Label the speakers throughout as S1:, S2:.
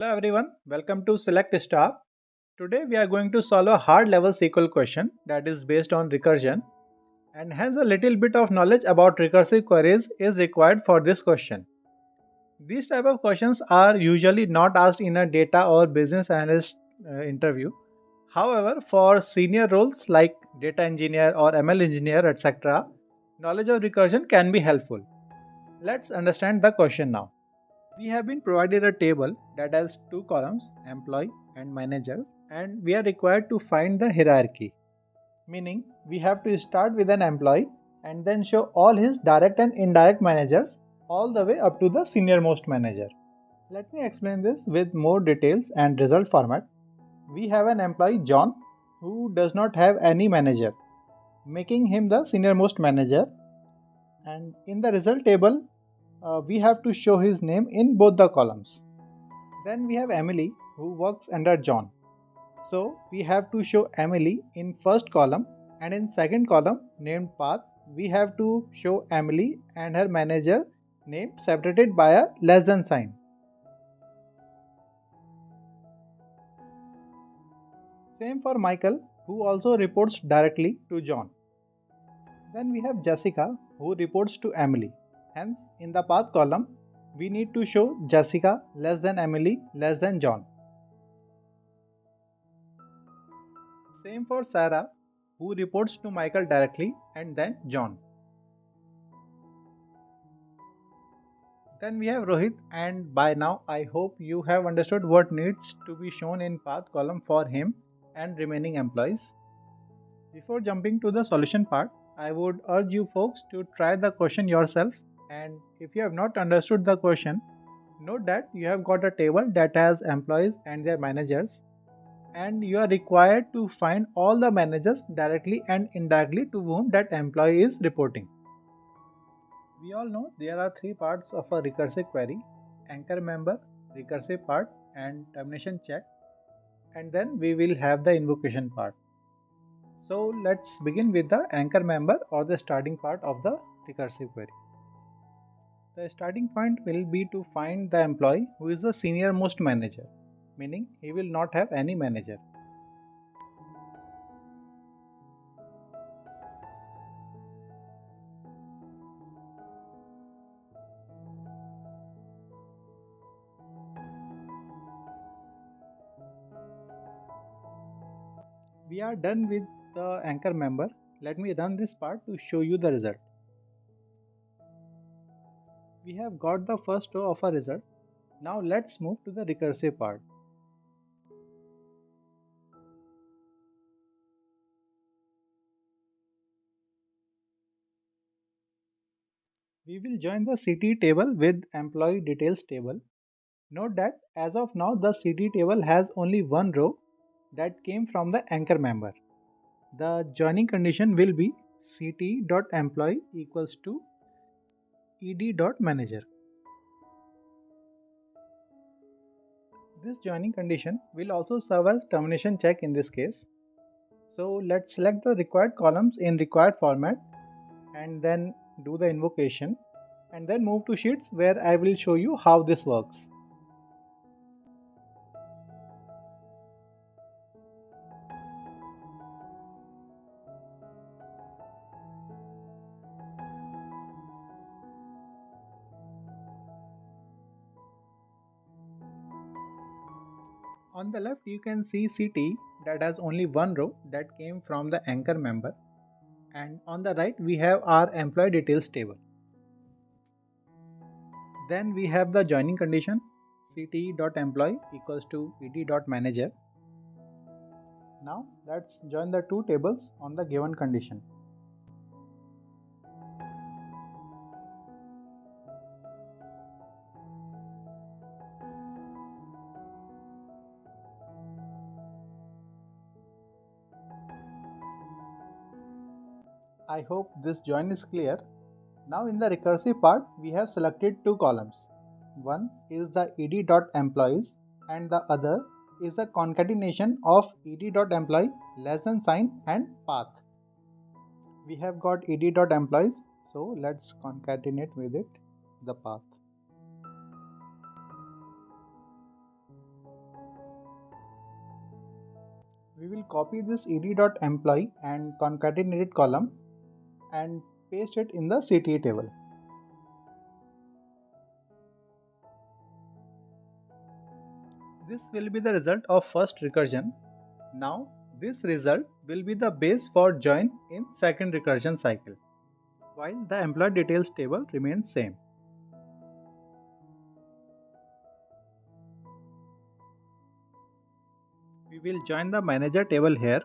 S1: Hello everyone, welcome to Select Star. Today we are going to solve a hard level SQL question that is based on recursion, and hence a little bit of knowledge about recursive queries is required for this question. These type of questions are usually not asked in a data or business analyst interview. However, for senior roles like data engineer or ML engineer etc., knowledge of recursion can be helpful. Let's understand the question now. We have been provided a table that has two columns, employee and manager, and we are required to find the hierarchy. Meaning, we have to start with an employee and then show all his direct and indirect managers all the way up to the senior most manager. Let me explain this with more details and result format. We have an employee John who does not have any manager, making him the senior most manager, and in the result table we have to show his name in both the columns. Then we have Emily who works under John. So we have to show Emily in first column, and in second column named path we have to show Emily and her manager name separated by a less than sign. Same for Michael who also reports directly to John. Then we have Jessica who reports to Emily. Hence in the path column we need to show Jessica less than Emily less than John. Same for Sarah, who reports to Michael directly and then John. Then we have Rohit, and by now I hope you have understood what needs to be shown in path column for him and remaining employees. Before jumping to the solution part, I would urge you folks to try the question yourself, and if you have not understood the question, note that you have got a table that has employees and their managers, and you are required to find all the managers directly and indirectly to whom that employee is reporting. We all know there are three parts of a recursive query: anchor member, recursive part, and termination check, and then we will have the invocation part. So let's begin with the anchor member or the starting part of the recursive query. The starting point will be to find the employee who is the senior most manager, meaning he will not have any manager. We are done with the anchor member. Let me run this part to show you the result. We have got the first row of a result. Now let's move to the recursive part. We will join the CT table with employee details table. Note that as of now the CT table has only one row that came from the anchor member. The joining condition will be ct.employee equals to ed.manager. This joining condition will also serve as termination check in this case. So let's select the required columns in required format and then do the invocation, and then move to sheets where I will show you how this works. On the left you can see CT that has only one row that came from the anchor member, and on the right we have our employee details table. Then we have the joining condition ct.employee equals to ed.manager. Now let's join the two tables on the given condition. I hope this join is clear. Now in the recursive part we have selected two columns. One is the ed.employees and the other is the concatenation of ed.employee less than sign and path. We have got ed.employees, so let's concatenate with it the path. We will copy this ed.employee and concatenated column and paste it in the CTE table. This will be the result of first recursion. Now this result will be the base for join in second recursion cycle, while the employee details table remains same. We will join the manager table here.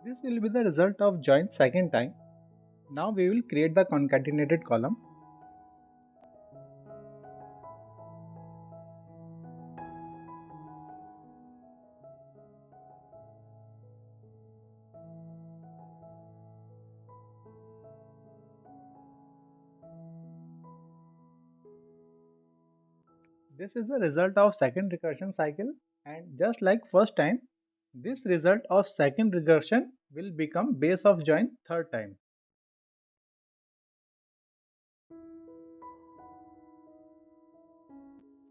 S1: This will be the result of join second time. Now we will create the concatenated column. This is the result of second recursion cycle, and just like first time, this result of second recursion will become base of join third time.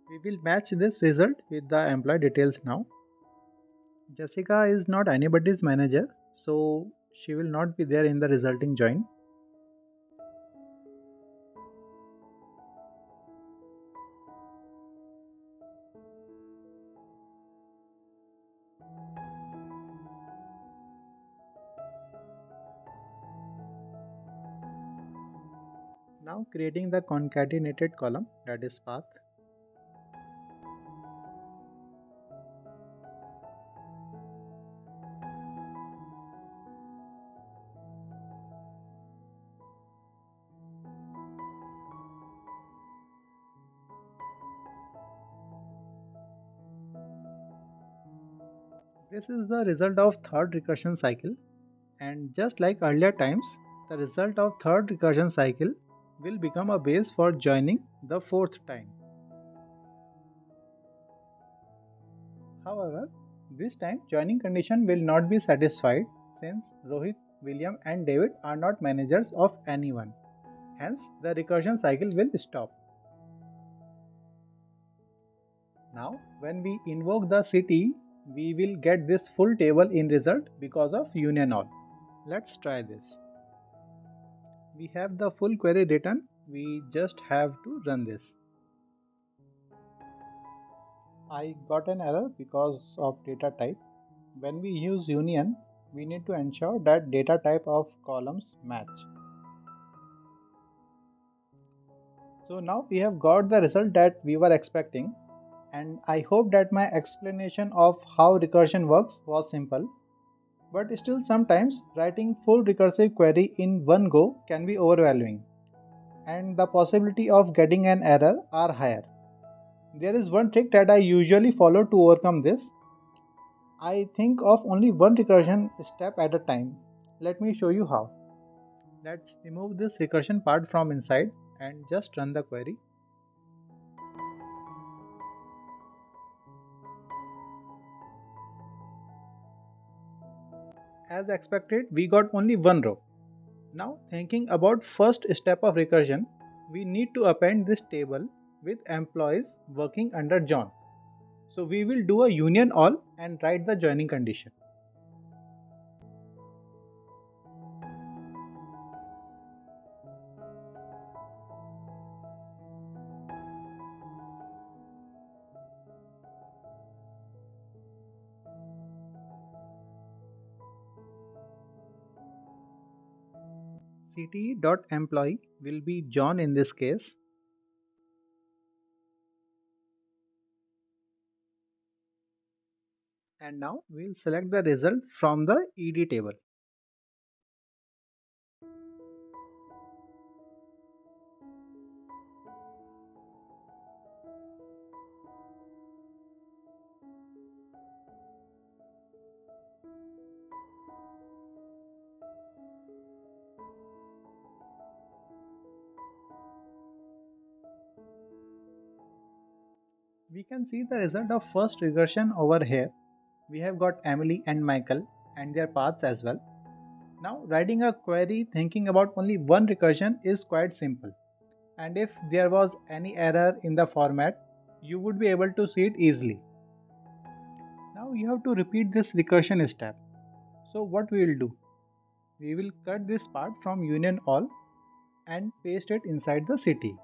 S1: We will match this result with the employee details now. Jessica is not anybody's manager, so she will not be there in the resulting join. Now creating the concatenated column, that is path. This is the result of third recursion cycle, and just like earlier times, the result of third recursion cycle will become a base for joining the fourth time. However, this time joining condition will not be satisfied since Rohit, William and David are not managers of anyone. Hence, the recursion cycle will stop. Now, when we invoke the CTE, we will get this full table in result because of union all. Let's try this. We have the full query written, we just have to run this. I got an error because of data type. When we use union, we need to ensure that data type of columns match. So now we have got the result that we were expecting, and I hope that my explanation of how recursion works was simple. But still sometimes writing full recursive query in one go can be overwhelming, and the possibility of getting an error are higher. There is one trick that I usually follow to overcome this. I think of only one recursion step at a time. Let me show you how. Let's remove this recursion part from inside and just run the query. As expected, we got only one row. Now thinking about first step of recursion, we need to append this table with employees working under John. So we will do a union all and write the joining condition. CTE.employee will be John in this case. And now we will select the result from the ED table. We can see the result of first recursion over here. We have got Emily and Michael and their paths as well. Now writing a query thinking about only one recursion is quite simple, and if there was any error in the format, you would be able to see it easily. Now you have to repeat this recursion step. So what we will do? We will cut this part from union all and paste it inside the city.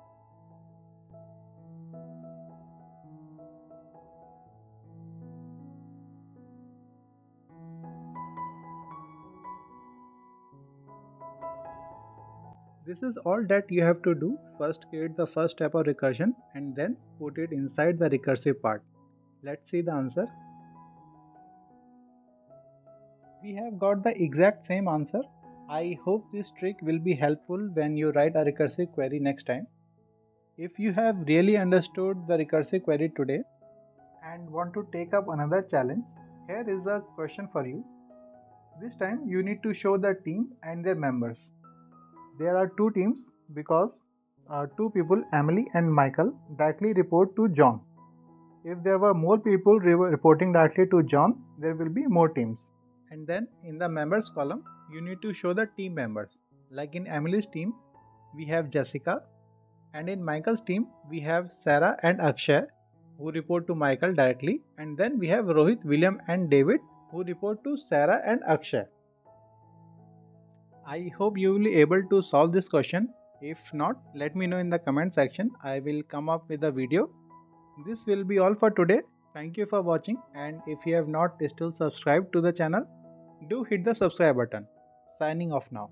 S1: This is all that you have to do. First create the first step of recursion and then put it inside the recursive part. Let's see the answer. We have got the exact same answer. I hope this trick will be helpful when you write a recursive query next time. If you have really understood the recursive query today and want to take up another challenge, here is a question for you. This time you need to show the team and their members. There are two teams because two people, Emily and Michael, directly report to John. If there were more people reporting directly to John, there will be more teams. And then in the members column, you need to show the team members. Like in Emily's team, we have Jessica, and in Michael's team, we have Sarah and Akshay, who report to Michael directly, and then we have Rohit, William, and David, who report to Sarah and Akshay. I hope you will be able to solve this question. If not, let me know in the comment section. I will come up with a video. This will be all for today. Thank you for watching, and if you have not still subscribed to the channel, do hit the subscribe button. Signing off now.